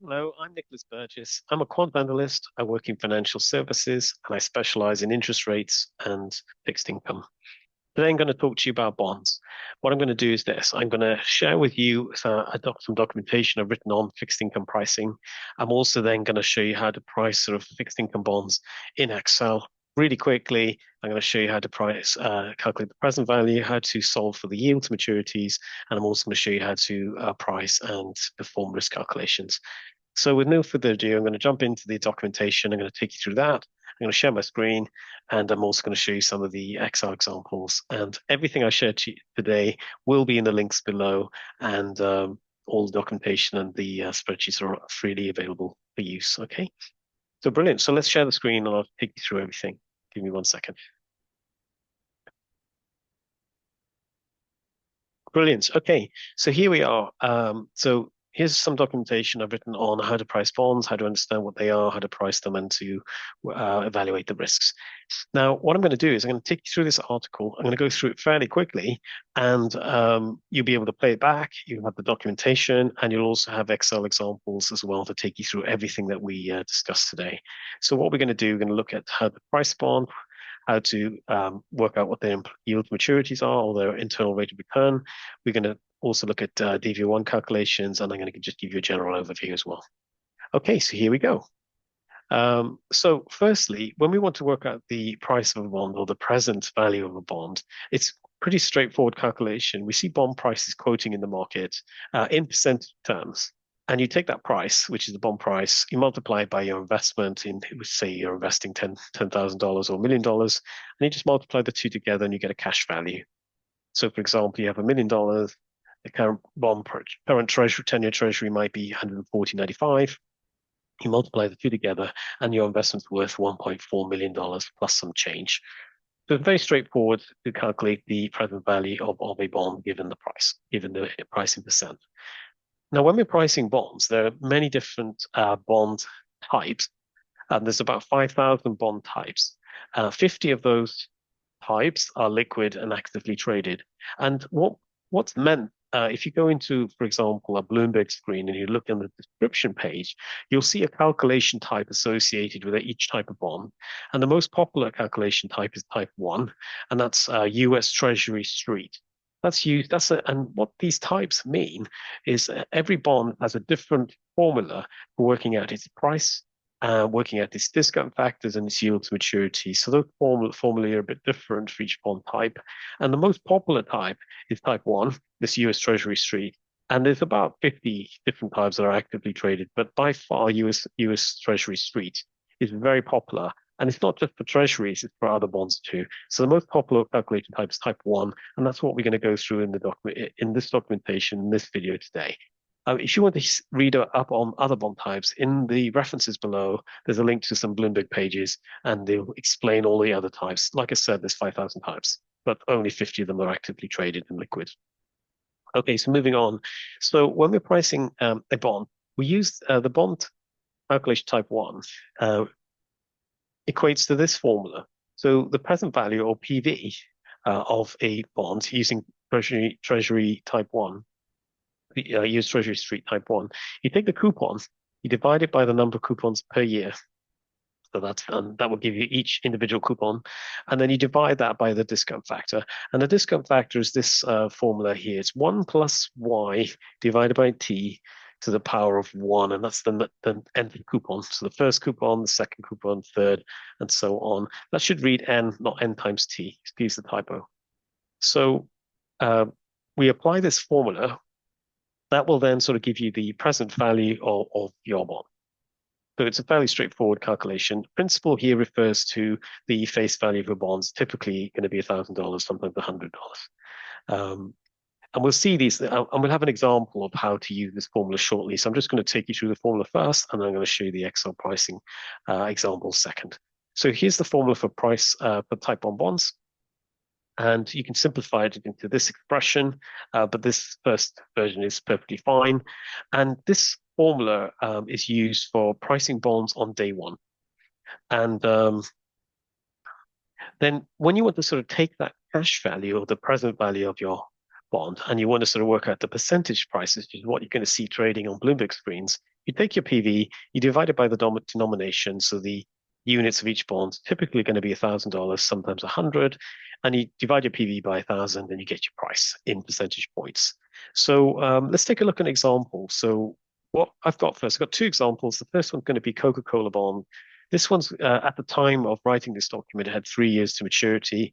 Hello, I'm Nicholas Burgess. I'm a quant analyst. I work in financial services and I specialize in interest rates and fixed income. Today, I'm going to talk to you about bonds. What I'm going to do is this. I'm going to share with you some documentation I've written on fixed income pricing. I'm also then going to show you how to price sort of fixed income bonds in Excel. Really quickly, I'm going to show you how to calculate the present value, how to solve for the yield to maturities, and I'm also going to show you how to price and perform risk calculations. So with no further ado, I'm going to jump into the documentation. I'm going to take you through that. I'm going to share my screen, and I'm also going to show you some of the Excel examples. And everything I shared today will be in the links below, and all the documentation and the spreadsheets are freely available for use. Okay, so brilliant. So let's share the screen, and I'll take you through everything. Give me 1 second. Brilliant. Okay, so here we are. So here's some documentation I've written on how to price bonds, how to understand what they are, how to price them, and to evaluate the risks. Now, what I'm going to do is I'm going to take you through this article. I'm going to go through it fairly quickly, and you'll be able to play it back. You have the documentation, and you'll also have Excel examples as well to take you through everything that we discussed today. So what we're going to do, we're going to look at how to price bond, how to work out what their yield maturities are or their internal rate of return. We're going to also look at DV1 calculations, and I'm going to just give you a general overview as well. Okay, so here we go. So firstly, when we want to work out the price of a bond or the present value of a bond, it's pretty straightforward calculation. We see bond prices quoting in the market in percentage terms. And you take that price, which is the bond price, you multiply it by your investment in, say you're investing $10,000 or $1 million, and you just multiply the two together and you get a cash value. So for example, you have $1 million, the current treasury, 10-year treasury might be 140.95. You multiply the two together and your investment's worth $1.4 million plus some change. So it's very straightforward to calculate the present value of a bond given the price, given the price in percent. Now, when we're pricing bonds, there are many different bond types, and there's about 5,000 bond types. 50 of those types are liquid and actively traded. And what's meant, if you go into, for example, a Bloomberg screen and you look in the description page, you'll see a calculation type associated with each type of bond. And the most popular calculation type is type 1, and that's US Treasury Street. And what these types mean is every bond has a different formula for working out its price, working out its discount factors and its yield to maturity. So those formulae are a bit different for each bond type. And the most popular type is type 1, this US Treasury Street. And there's about 50 different types that are actively traded, but by far US Treasury Street is very popular. And it's not just for treasuries, it's for other bonds too. So the most popular calculation type is type 1, and that's what we're going to go through in this documentation, in this video today. If you want to read up on other bond types, in the references below, there's a link to some Bloomberg pages, and they'll explain all the other types. Like I said, there's 5,000 types, but only 50 of them are actively traded and liquid. Okay, so moving on. So when we're pricing a bond, we use the bond calculation type 1 equates to this formula. So the present value, or PV, of a bond using Treasury type 1, use Treasury Street type 1. You take the coupons, you divide it by the number of coupons per year. So that will give you each individual coupon. And then you divide that by the discount factor. And the discount factor is this formula here. It's 1 plus y divided by t to the power of 1. And that's the nth coupon. So the first coupon, the second coupon, third, and so on. That should read n, not n times t. Excuse the typo. So we apply this formula. That will then sort of give you the present value of your bond. So it's a fairly straightforward calculation. Principal here refers to the face value of your bonds, typically going to be $1,000, sometimes $100. And we'll see these, and we'll have an example of how to use this formula shortly. So I'm just going to take you through the formula first, and then I'm going to show you the Excel pricing example second. So here's the formula for price for type 1 bonds. And you can simplify it into this expression, but this first version is perfectly fine. And this formula is used for pricing bonds on day one. And then when you want to sort of take that cash value or the present value of your bond and you want to sort of work out the percentage prices, which is what you're going to see trading on Bloomberg screens, you take your PV, you divide it by the denomination, so the units of each bond typically going to be $1,000, sometimes 100, and you divide your PV by 1,000, and you get your price in percentage points. So let's take a look at an example. So what I've got first, I've got two examples. The first one's going to be Coca-Cola bond. This one's at the time of writing this document, it had 3 years to maturity,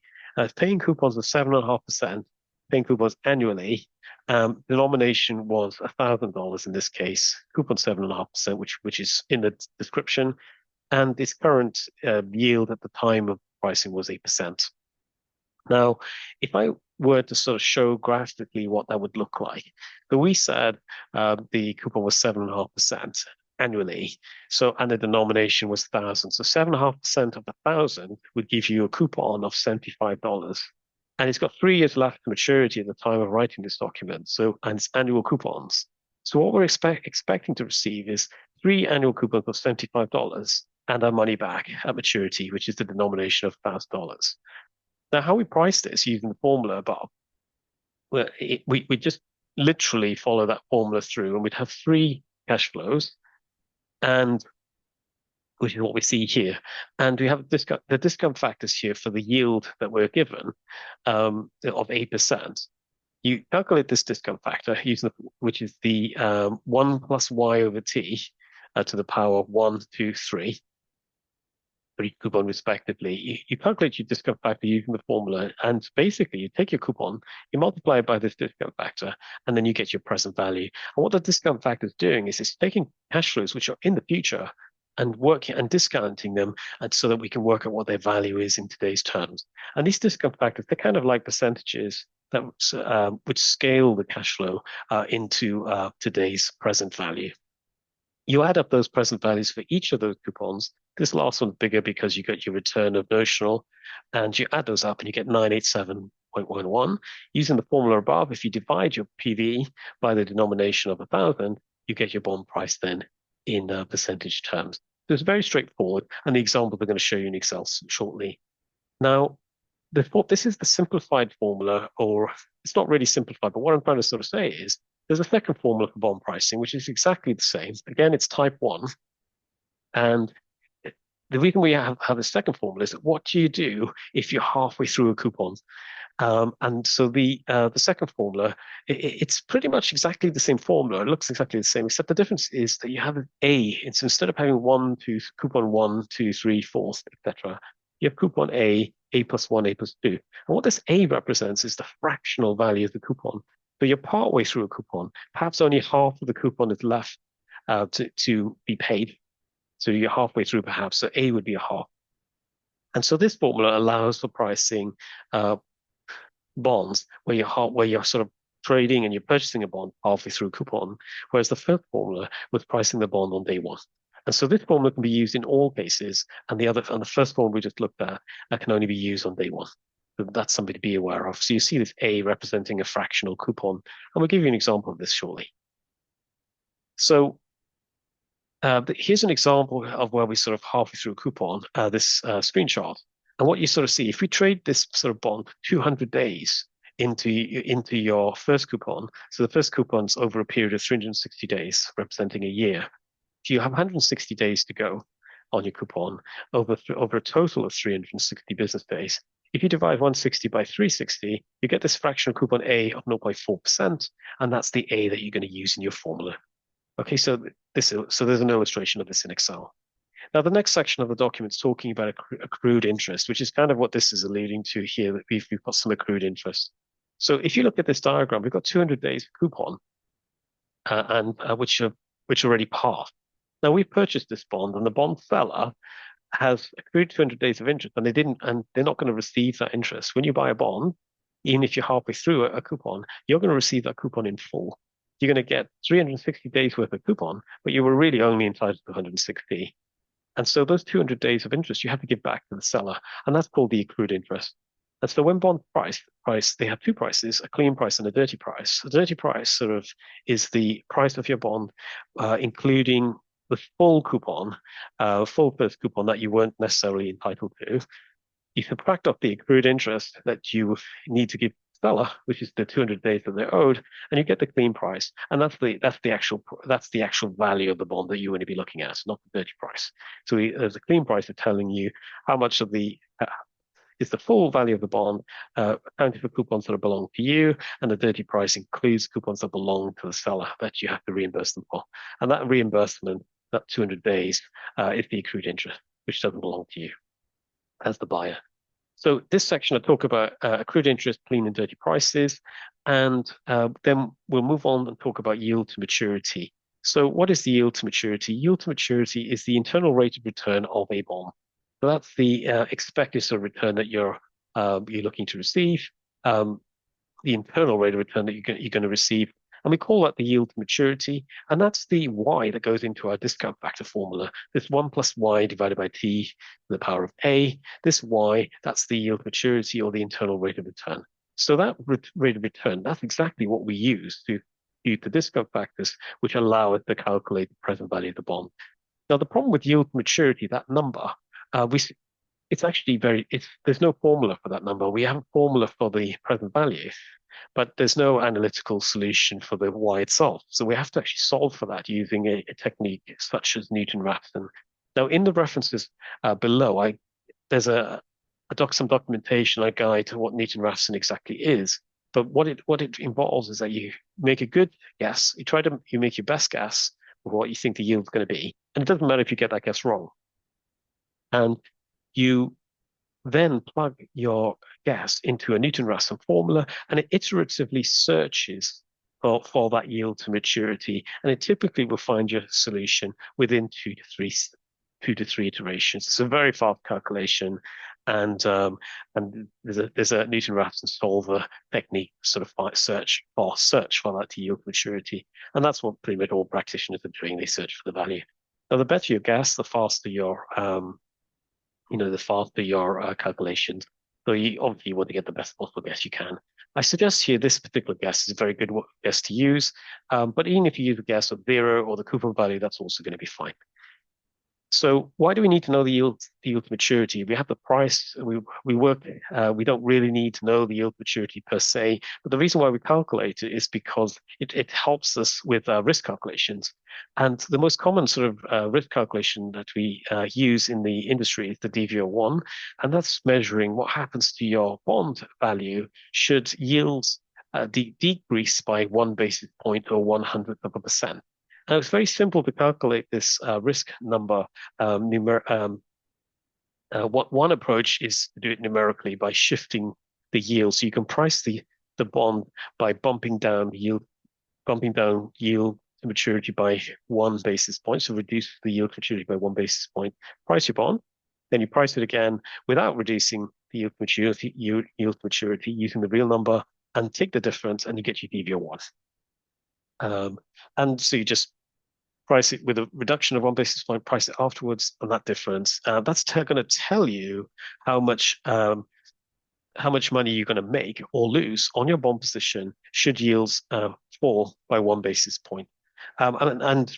paying coupons of 7.5%, paying coupons annually. Denomination was $1,000 in this case, coupon 7.5%, which is in the description, and its current yield at the time of pricing was 8%. Now, if I were to sort of show graphically what that would look like, so we said the coupon was 7.5% annually. So, and the denomination was 1,000. So 7.5% of 1,000 would give you a coupon of $75. And it's got 3 years left to maturity at the time of writing this document. So, and it's annual coupons. So what we're expecting to receive is 3 annual coupons of $75 and our money back at maturity, which is the denomination of $1,000. Now, how we price this using the formula above, we just literally follow that formula through, and we'd have three cash flows, and which is what we see here. And we have the discount factors here for the yield that we're given of 8%. You calculate this discount factor using which is the 1 plus y over t to the power of 1, 2, 3. For each coupon respectively. You calculate your discount factor using the formula, and basically you take your coupon, you multiply it by this discount factor, and then you get your present value. And what the discount factor is doing is it's taking cash flows which are in the future and working and discounting them, and so that we can work out what their value is in today's terms. And these discount factors, they're kind of like percentages that which scale the cash flow into today's present value. You add up those present values for each of those coupons. This last one's bigger because you get your return of notional, and you add those up and you get 987.11. Using the formula above, if you divide your PV by the denomination of 1,000, you get your bond price then in percentage terms. So it's very straightforward, and the examples are going to show you in Excel shortly. Now, this is the simplified formula, or it's not really simplified, but what I'm trying to sort of say is there's a second formula for bond pricing, which is exactly the same. Again, it's type 1. And the reason we have a second formula is that what do you do if you're halfway through a coupon? And so the second formula, it's pretty much exactly the same formula. It looks exactly the same, except the difference is that you have an A. It's instead of having coupon 1, 2, 3, 4, etc., you have coupon A plus 1, A plus 2. And what this A represents is the fractional value of the coupon. So you're partway through a coupon. Perhaps only half of the coupon is left to be paid. So you're halfway through, perhaps. So A would be a half. And so this formula allows for pricing bonds where you're sort of trading and you're purchasing a bond halfway through a coupon, whereas the first formula was pricing the bond on day one. And so this formula can be used in all cases, and the first formula we just looked at can only be used on day one. So that's something to be aware of. So you see this A representing a fractional coupon, and we'll give you an example of this shortly. So here's an example of where we sort of halfway through a coupon, this screenshot. And what you sort of see, if we trade this sort of bond 200 days into your first coupon, so the first coupon's over a period of 360 days, representing a year. So you have 160 days to go on your coupon over a total of 360 business days. If you divide 160 by 360, you get this fractional coupon A of 0.4%, and that's the A that you're going to use in your formula. Okay, so there's an illustration of this in Excel. Now, the next section of the document is talking about accrued interest, which is kind of what this is alluding to here, that we've got some accrued interest. So if you look at this diagram, we've got 200 days of coupon, which already passed. Now, we've purchased this bond, and the bond seller has accrued 200 days of interest, and they're not going to receive that interest. When you buy a bond, even if you're halfway through a coupon, you're going to receive that coupon in full. You're going to get 360 days worth of coupon, but you were really only entitled to 160. And so those 200 days of interest you have to give back to the seller, and that's called the accrued interest. And so when bonds price, they have two prices, a clean price and a dirty price. The dirty price sort of is the price of your bond, including the full coupon, full first coupon that you weren't necessarily entitled to. You subtract off the accrued interest that you need to give seller, which is the 200 days that they're owed, and you get the clean price, and that's the actual value of the bond that you want to be looking at, not the dirty price. So there's a clean price of telling you how much of the is the full value of the bond, accounting for coupons that belong to you, and the dirty price includes coupons that belong to the seller that you have to reimburse them for. And that reimbursement, that 200 days, is the accrued interest, which doesn't belong to you as the buyer. So this section, I talk about accrued interest, clean and dirty prices, and then we'll move on and talk about yield to maturity. So what is the yield to maturity? Yield to maturity is the internal rate of return of a bond. So that's the expected sort of return that you're looking to receive, the internal rate of return that you're going to receive. And we call that the yield to maturity. And that's the y that goes into our discount factor formula. This 1 plus y divided by t to the power of a. This y, that's the yield to maturity or the internal rate of return. So that rate of return, that's exactly what we use to use the discount factors, which allow us to calculate the present value of the bond. Now, the problem with yield to maturity, that number, it's actually there's no formula for that number. We have a formula for the present value, but there's no analytical solution for the y itself. So we have to actually solve for that using a technique such as Newton-Raphson. Now, in the references below, there's some documentation, a guide to what Newton-Raphson exactly is. But what it involves is that you make a good guess. You make your best guess of what you think the yield's going to be, and it doesn't matter if you get that guess wrong. And you then plug your guess into a Newton-Raphson formula, and it iteratively searches for that yield to maturity, and it typically will find your solution within 2 to 3 iterations. It's a very fast calculation, and there's a Newton-Raphson solver technique sort of search for that yield to maturity, and that's what pretty much all practitioners are doing. They search for the value. Now, the better your guess, the faster your calculations. So you obviously want to get the best possible guess you can. I suggest here this particular guess is a very good guess to use, but even if you use a guess of 0 or the coupon value, that's also going to be fine. So why do we need to know the yield to maturity? We have the price. We don't really need to know the yield to maturity per se, but the reason why we calculate it is because it helps us with risk calculations. And the most common sort of risk calculation that we use in the industry is the DV01, and that's measuring what happens to your bond value should yields decrease by 1 basis point or 0.01%. Now, it's very simple to calculate this risk number. One approach is to do it numerically by shifting the yield. So you can price the bond by bumping down yield to maturity by 1 basis point. So reduce the yield to maturity by 1 basis point. Price your bond, then you price it again without reducing the yield to maturity using the real number, and take the difference, and you get your DV01. And so you just price it with a reduction of 1 basis point, price it afterwards, and that difference. That's going to tell you how much money you're going to make or lose on your bond position should yields fall by 1 basis point. And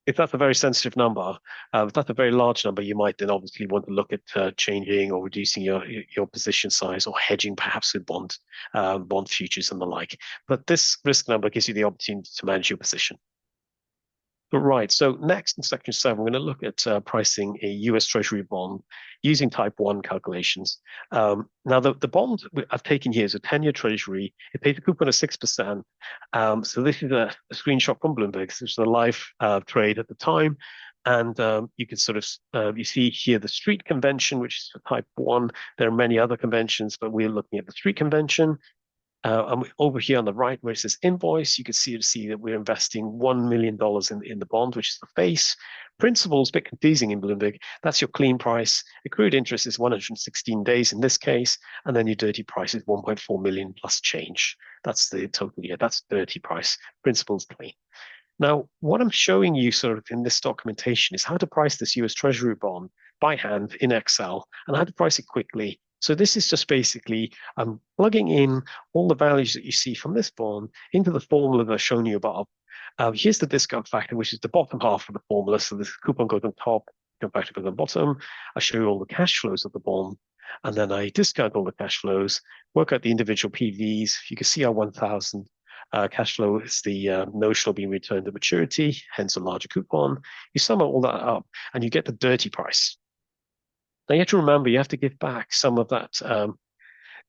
if that's a very sensitive number, if that's a very large number, you might then obviously want to look at changing or reducing your position size or hedging perhaps with bond futures and the like. But this risk number gives you the opportunity to manage your position. Right, so next in section 7, we're going to look at pricing a US Treasury bond using type 1 calculations. Now, the bond I've taken here is a 10-year Treasury. It pays a coupon of 6%. So this is a screenshot from Bloomberg. This is a live trade at the time. And you can sort of, you see here the street convention, which is for type 1. There are many other conventions, but we're looking at the street convention. And over here on the right where it says invoice, you can see that we're investing $1 million in the bond, which is the face. Principal is a bit confusing in Bloomberg. That's your clean price. Accrued interest is 116 days in this case. And then your dirty price is 1.4 million plus change. That's the total year. That's dirty price. Principal's clean. Now, what I'm showing you sort of in this documentation is how to price this US Treasury bond by hand in Excel and how to price it quickly. So this is just basically plugging in all the values that you see from this bond into the formula that I've shown you above. Here's the discount factor, which is the bottom half of the formula. So this coupon goes on top, discount factor goes on bottom. I show you all the cash flows of the bond. and then I discount all the cash flows, work out the individual PVs. You can see our 1,000 cash flow is the notional being returned at maturity, hence a larger coupon. You sum all that up, and you get the dirty price. Now you have to remember you have to give back some of that.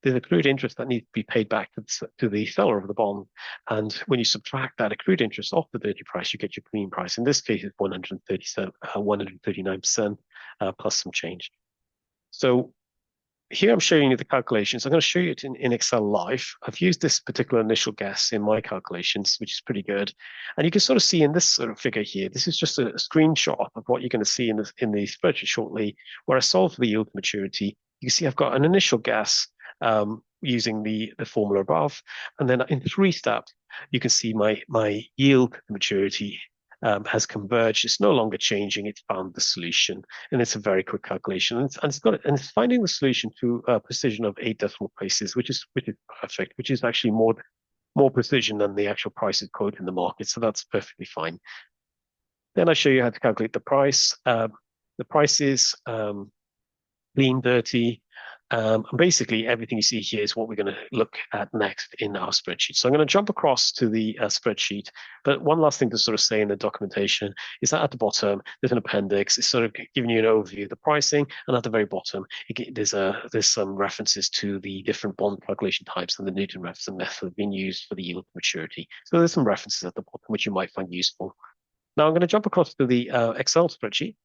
There's accrued interest that needs to be paid back to the seller of the bond. And when you subtract that accrued interest off the dirty price, you get your clean price. In this case, it's 139% plus some change. So here I'm showing you the calculations. I'm going to show you it in Excel live. I've used this particular initial guess in my calculations, which is pretty good. And you can sort of see in this sort of figure here, this is just a screenshot of what you're going to see in the spreadsheet shortly, where I solve for the yield to maturity. You can see I've got an initial guess using the formula above. And then in 3 steps, you can see my yield to maturity has converged. It's no longer changing. It's found the solution, and it's a very quick calculation. And it's finding the solution to a precision of 8 decimal places, which is perfect. Which is actually more precision than the actual prices quoted in the market. So that's perfectly fine. Then I show you how to calculate the price. The price is clean, dirty. And basically, everything you see here is what we're going to look at next in our spreadsheet. So I'm going to jump across to the spreadsheet. But one last thing to sort of say in the documentation is that at the bottom, there's an appendix. It's sort of giving you an overview of the pricing. And at the very bottom, there's some references to the different bond calculation types and the Newton-Raphson method being used for the yield to maturity. So there's some references at the bottom, which you might find useful. Now I'm going to jump across to the Excel spreadsheet,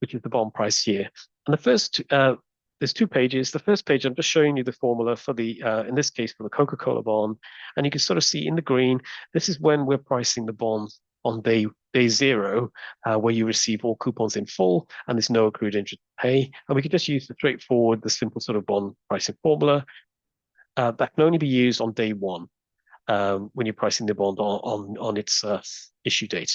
which is the bond price here. And the first there's 2 pages. The first page, I'm just showing you the formula for in this case, for the Coca-Cola bond. And you can sort of see in the green, this is when we're pricing the bond on day 0, where you receive all coupons in full and there's no accrued interest to pay. And we can just use the simple sort of bond pricing formula. That can only be used on day 1 when you're pricing the bond on its issue date.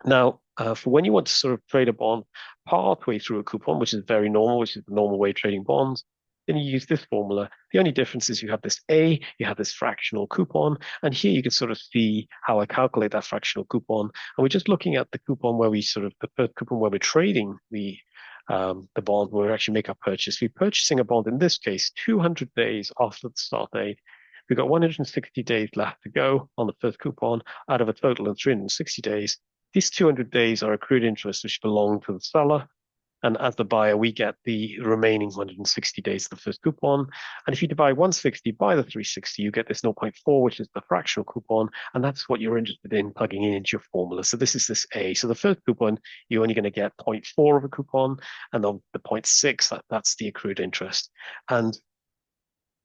Now, for when you want to sort of trade a bond partway through a coupon, which is very normal, which is the normal way of trading bonds, then you use this formula. The only difference is you have this A, you have this fractional coupon, and here you can sort of see how I calculate that fractional coupon. And we're just looking at the coupon where the first coupon where we're trading the bond, where we actually make our purchase. We're purchasing a bond, in this case, 200 days after the start date. We've got 160 days left to go on the first coupon out of a total of 360 days. These 200 days are accrued interest, which belong to the seller. And as the buyer, we get the remaining 160 days of the first coupon. And if you divide 160 by the 360, you get this 0.4, which is the fractional coupon. And that's what you're interested in plugging in into your formula. So this is this A. So the first coupon, you're only going to get 0.4 of a coupon. And on the 0.6, that's the accrued interest. And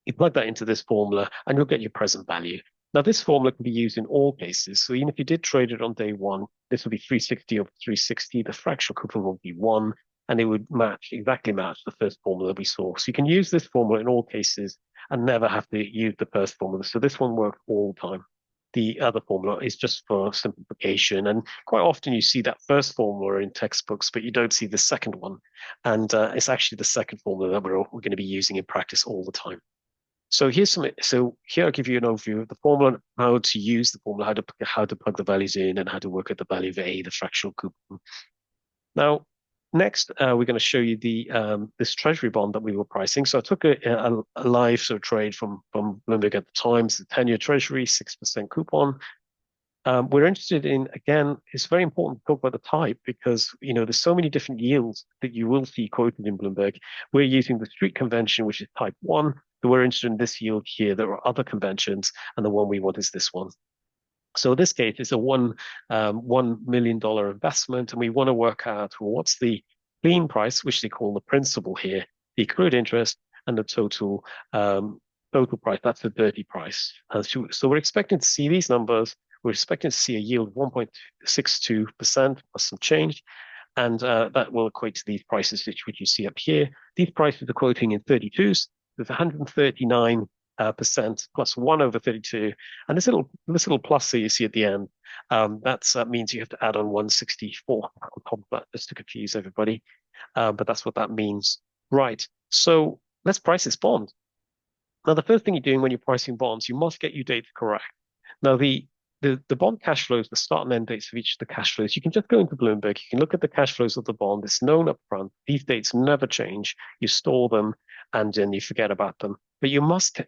you plug that into this formula and you'll get your present value. Now, this formula can be used in all cases. So even if you did trade it on day 1, this will be 360 over 360. The fractional coupon will be 1, and it would exactly match the first formula we saw. So you can use this formula in all cases and never have to use the first formula. So this one works all the time. The other formula is just for simplification. And quite often you see that first formula in textbooks, but you don't see the second one. And it's actually the second formula that we're going to be using in practice all the time. So here I'll give you an overview of the formula, how to use the formula, how to plug the values in, and how to work out the value of A, the fractional coupon. Now, next, we're going to show you this Treasury bond that we were pricing. So I took a live sort of trade from Bloomberg at the time. It's a 10-year Treasury, 6% coupon. We're interested in, again, it's very important to talk about the type because, there's so many different yields that you will see quoted in Bloomberg. We're using the street convention, which is type 1. So we're interested in this yield here. There are other conventions, and the one we want is this one. So in this case, it's a $1 million investment, and we want to work out what's the clean price, which they call the principal here, the accrued interest, and the total price. That's the dirty price. So we're expecting to see these numbers. We're expecting to see a yield of 1.62% plus some change. And that will equate to these prices, which you see up here. These prices are quoting in 32s. There's 139% plus 1 over 32. And this little plus that you see at the end, that means you have to add on 164 on top of that, just to confuse everybody. But that's what that means. Right. So let's price this bond. Now, the first thing you're doing when you're pricing bonds, you must get your data correct. Now, the the bond cash flows, the start and end dates of each of the cash flows, you can just go into Bloomberg. You can look at the cash flows of the bond. It's known up front. These dates never change. You store them and then you forget about them. But you must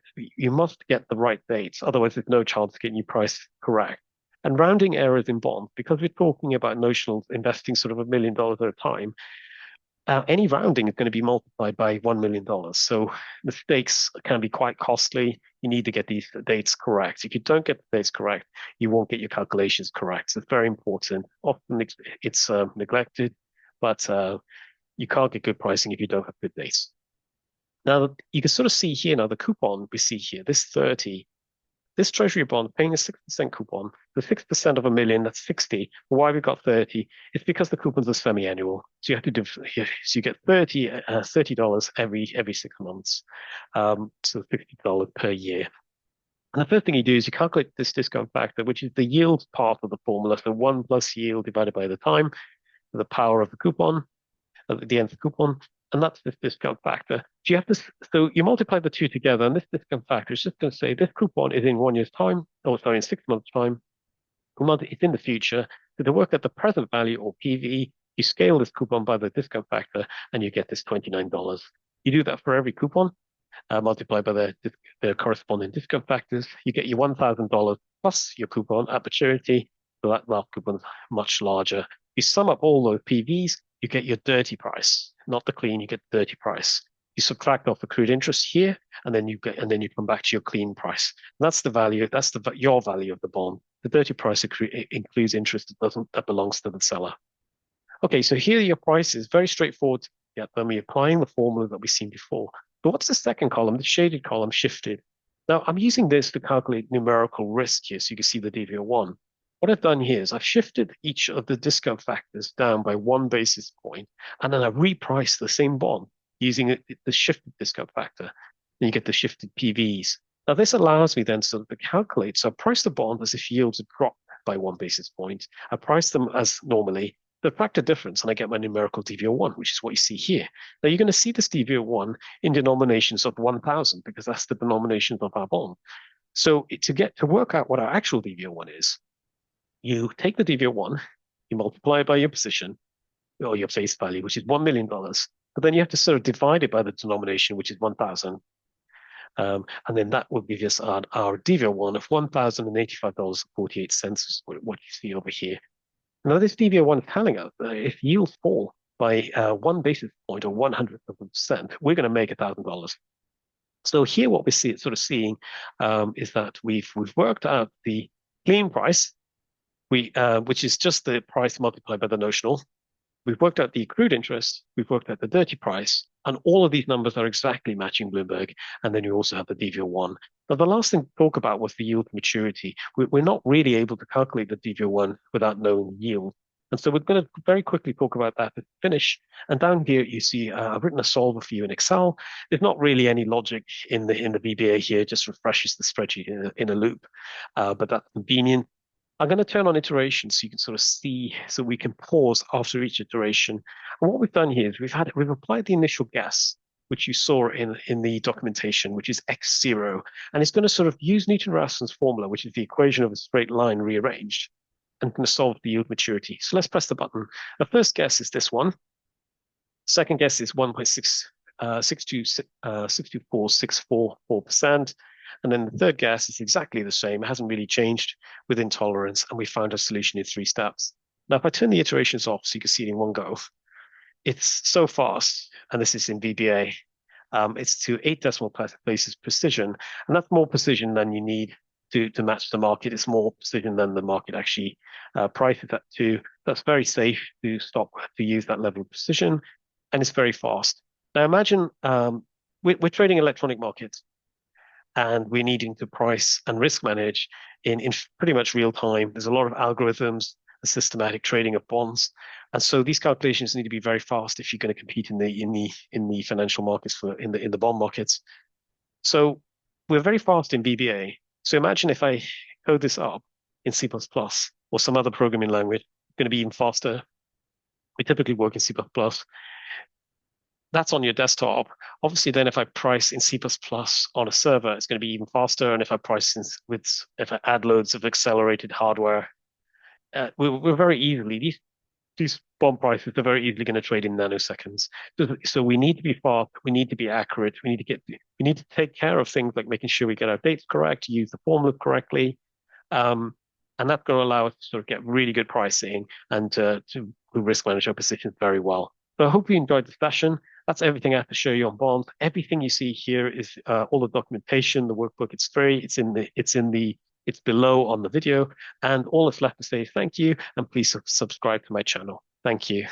get the right dates. Otherwise, there's no chance of getting your price correct. And rounding errors in bonds, because we're talking about notional investing sort of $1 million at a time, any rounding is going to be multiplied by $1 million. So mistakes can be quite costly. You need to get these dates correct. If you don't get the dates correct, you won't get your calculations correct. So it's very important. Often it's neglected, but you can't get good pricing if you don't have good dates. Now, you can sort of see here now the coupon we see here, this 30. This Treasury bond paying a 6% coupon, the 6% of a million, that's 60. Why we got 30? It's because the coupons are semi-annual. So you have to do, so you get $30 every 6 months. So $50 per year. And the first thing you do is you calculate this discount factor, which is the yield part of the formula. So 1 plus yield divided by the time, the power of the coupon, at the end of the coupon, and that's this discount factor. So you have this, so you multiply the two together, and this discount factor is just going to say this coupon is in 1 year's time, or sorry, in 6 months' time. It's in the future. So to work at the present value or PV, you scale this coupon by the discount factor, and you get this $29. You do that for every coupon, multiplied by the corresponding discount factors. You get your $1,000 plus your coupon at maturity. So that coupon's much larger. You sum up all those PVs, you get your dirty price, not the clean. You get the dirty price. You subtract off accrued interest here, and then you come back to your clean price. And that's the value. That's your value of the bond. The dirty price includes interest that belongs to the seller. Okay, so here are your prices. Very straightforward to get them. You're applying the formula that we've seen before. But what's the second column? The shaded column shifted. Now I'm using this to calculate numerical risk here, so you can see the DV01. What I've done here is I've shifted each of the discount factors down by 1 basis point, and then I've repriced the same bond using the shifted discount factor. And you get the shifted PVs. Now this allows me then sort of to calculate. So I price the bond as if yields had dropped by 1 basis point. I price them as normally. The factor difference, and I get my numerical DV01, which is what you see here. Now you're going to see this DV01 in denominations of 1,000 because that's the denominations of our bond. So to work out what our actual DV01 is, you take the DV01, you multiply it by your position, or your face value, which is $1 million. But then you have to sort of divide it by the denomination, which is 1,000. And then that will give us our DV01 of $1,085.48, is what you see over here. Now, this DV01 is telling us that if yields fall by 1 basis point or 100%, we're going to make $1,000. So here, what we're seeing is that we've worked out the clean price, which is just the price multiplied by the notional. We've worked out the accrued interest, we've worked out the dirty price, and all of these numbers are exactly matching Bloomberg. And then you also have the DV01. Now, the last thing to talk about was the yield to maturity. We're not really able to calculate the DV01 without knowing the yield. And so we're going to very quickly talk about that to finish. And down here, you see I've written a solver for you in Excel. There's not really any logic in the VBA here, just refreshes the spreadsheet in a loop, but that's convenient. I'm going to turn on iteration so you can sort of see, so we can pause after each iteration. And what we've done here is we've applied the initial guess, which you saw in the documentation, which is x0. And it's going to sort of use Newton-Raphson's formula, which is the equation of a straight line rearranged, and going to solve the yield maturity. So let's press the button. The first guess is this one. Second guess is 1.62464%. And then the third guess is exactly the same. It hasn't really changed within tolerance. And we found a solution in 3 steps. Now, if I turn the iterations off so you can see it in one go, it's so fast. And this is in VBA. It's to 8 decimal places precision. And that's more precision than you need to match the market. It's more precision than the market actually prices that to. That's very safe to use that level of precision. And it's very fast. Now, imagine we're trading electronic markets, and we're needing to price and risk manage in pretty much real time. There's a lot of algorithms, a systematic trading of bonds, and so these calculations need to be very fast if you're going to compete in the financial markets in the bond markets. So we're very fast in VBA. So imagine if I code this up in C++ or some other programming language, it's going to be even faster. We typically work in C++. that's on your desktop. Obviously, then if I price in C++ on a server, it's going to be even faster. And if I price if I add loads of accelerated hardware, we're very easily, these bond prices are very easily going to trade in nanoseconds. So we need to be fast. We need to be accurate. We need to take care of things like making sure we get our dates correct, use the formula correctly. Um, and that's going to allow us to sort of get really good pricing and to risk manage our positions very well. So I hope you enjoyed the session. That's everything I have to show you on bonds. Everything you see here is all the documentation, the workbook. It's free. It's below on the video. And all that's left to say is thank you, and please subscribe to my channel. Thank you.